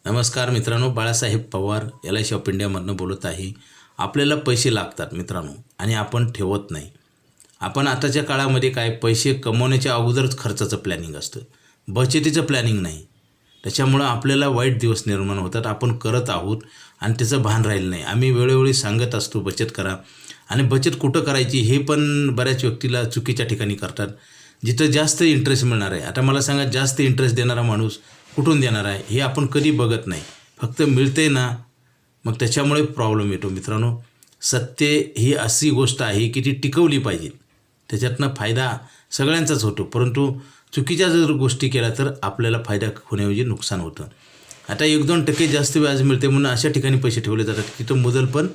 नमस्कार मित्रांनो, Balasaheb Pawar LIC of इंडियामधून बोलत आहे. आपल्याला पैसे लागतात मित्रांनो आणि आपण ठेवत नाही. आपण आताच्या काळामध्ये काय पैसे कमवण्याच्या अगोदरच खर्चाचं प्लॅनिंग असतं, बचतीचं प्लॅनिंग नाही. त्याच्यामुळं आपल्याला वाईट दिवस निर्माण होतात. आपण करत आहोत आणि त्याचं भान राहिलं नाही. आम्ही वेळोवेळी सांगत असतो बचत करा आणि बचत कुठं करायची हे पण बऱ्याच व्यक्तीला चुकीच्या ठिकाणी करतात, जिथं जास्त इंटरेस्ट मिळणार आहे. आता मला सांगा, जास्त इंटरेस्ट देणारा माणूस कुठून देणार आहे हे आपण कधी बघत नाही. फक्त मिळते ना, मग त्याच्यामुळे प्रॉब्लेम येतो. मित्रांनो, सत्य ही अशी गोष्ट आहे की ती टिकवली पाहिजे. त्याच्यातनं फायदा सगळ्यांचाच होतो, परंतु चुकीच्या जर गोष्टी केल्या तर आपल्याला फायदा होण्याऐवजी नुकसान होतं. आता 1-2% जास्त व्याज मिळते म्हणून अशा ठिकाणी पैसे ठेवले जातात तिथं मुदल पण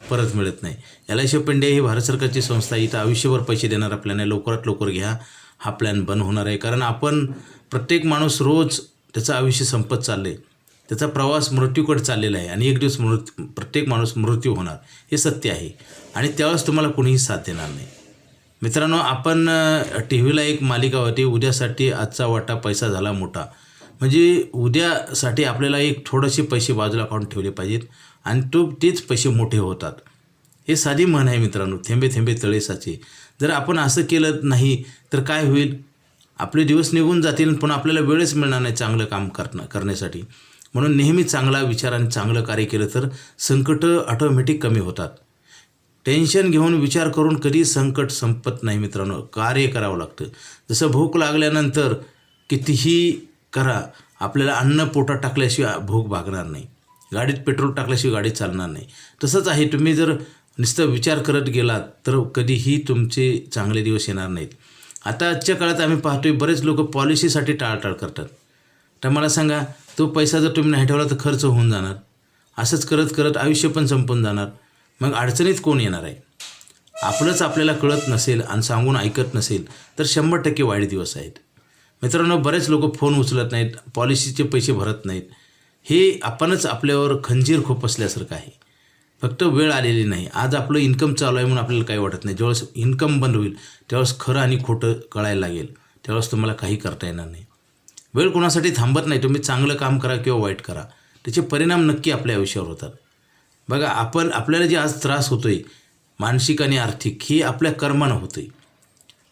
परत मिळत नाही. LIC ऑफ इंडिया ही भारत सरकारची संस्था आहे. इथं आयुष्यभर पैसे देणारा प्लॅन आहे. लवकरात लवकर घ्या. हा प्लॅन बंद होणार आहे, कारण आपण प्रत्येक माणूस रोज त्याचं आयुष्य संपत चाललं आहे. त्याचा प्रवास मृत्यूकडे चाललेला आहे आणि एक दिवस प्रत्येक माणूस मृत्यू होणार हे सत्य आहे आणि त्यावेळेस तुम्हाला कोणीही साथ देणार नाही. मित्रांनो, आपण TV एक मालिका होती, उद्यासाठी आजचा वाटा पैसा झाला मोठा. म्हणजे उद्यासाठी आपल्याला एक थोडेसे पैसे बाजूला काढून ठेवले पाहिजेत आणि तेच पैसे मोठे होतात. हे साधी म्हण आहे मित्रांनो, थेंबे थेंबे तळे साचे. जर आपण असं केलं नाही तर काय होईल? आपले दिवस निघून जातील, पण आपल्याला वेळच मिळणार नाही चांगलं काम करण्यासाठी. म्हणून नेहमी चांगला विचार आणि चांगलं कार्य केलं तर संकट ऑटोमॅटिक कमी होतात. टेन्शन घेऊन विचार करून कधी संकट संपत नाही मित्रांनो. कार्य करावं लागतं. जसं भूक लागल्यानंतर कितीही करा, आपल्याला अन्न पोटात टाकल्याशिवाय भूक भागणार नाही. गाडीत पेट्रोल टाकल्याशिवाय गाडी चालणार नाही. तसंच आहे, तुम्ही जर नुसतं विचार करत गेलात तर कधीही तुमचे चांगले दिवस येणार नाहीत. आता आजच्या काळात आम्ही पाहतोय बरेच लोक पॉलिसीसाठी टाळाटाळ करतात. तर मला सांगा, तो पैसा जर तुम्ही नाही ठेवला तर खर्च होऊन जाणार. असंच करत करत आयुष्य पण संपून जाणार. मग अडचणीत कोण येणार आहे? आपलंच आपल्याला कळत नसेल आणि सांगून ऐकत नसेल तर 100% वाईट दिवस आहेत. मित्रांनो, बरेच लोक फोन उचलत नाहीत, पॉलिसीचे पैसे भरत नाहीत. हे आपणच आपल्यावर खंजीर खोपसल्यासारखं आहे. फक्त वेळ आलेली नाही. आज आपलं इन्कम चालू आहे म्हणून आपल्याला काही वाटत नाही. ज्यावेळेस इन्कम बंद होईल त्यावेळेस खरं आणि खोटं कळायला लागेल. त्यावेळेस तुम्हाला काही करता येणार नाही. वेळ कोणासाठी थांबत नाही. तुम्ही चांगलं काम करा किंवा वाईट करा, त्याचे परिणाम नक्की आपल्या आयुष्यावर होतात. बघा, आपल्याला जे आज त्रास होतो आहे मानसिक आणि आर्थिक, हे आपल्या कर्मानं होतं आहे.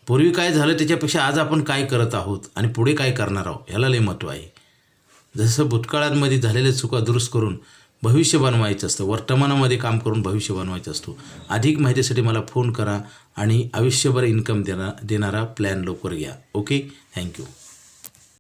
पूर्वी काय झालं त्याच्यापेक्षा आज आपण काय करत आहोत आणि पुढे काय करणार आहोत ह्याला लय महत्त्व आहे. जसं भूतकाळांमध्ये झालेल्या चुका दुरुस्त करून भविष्य बनवायचं असतं, वर्तमानामध्ये काम करून भविष्य बनवायचं असतो. अधिक माहितीसाठी मला फोन करा आणि आयुष्यभर इन्कम देणारा प्लॅन लवकर घ्या. Okay, thank you.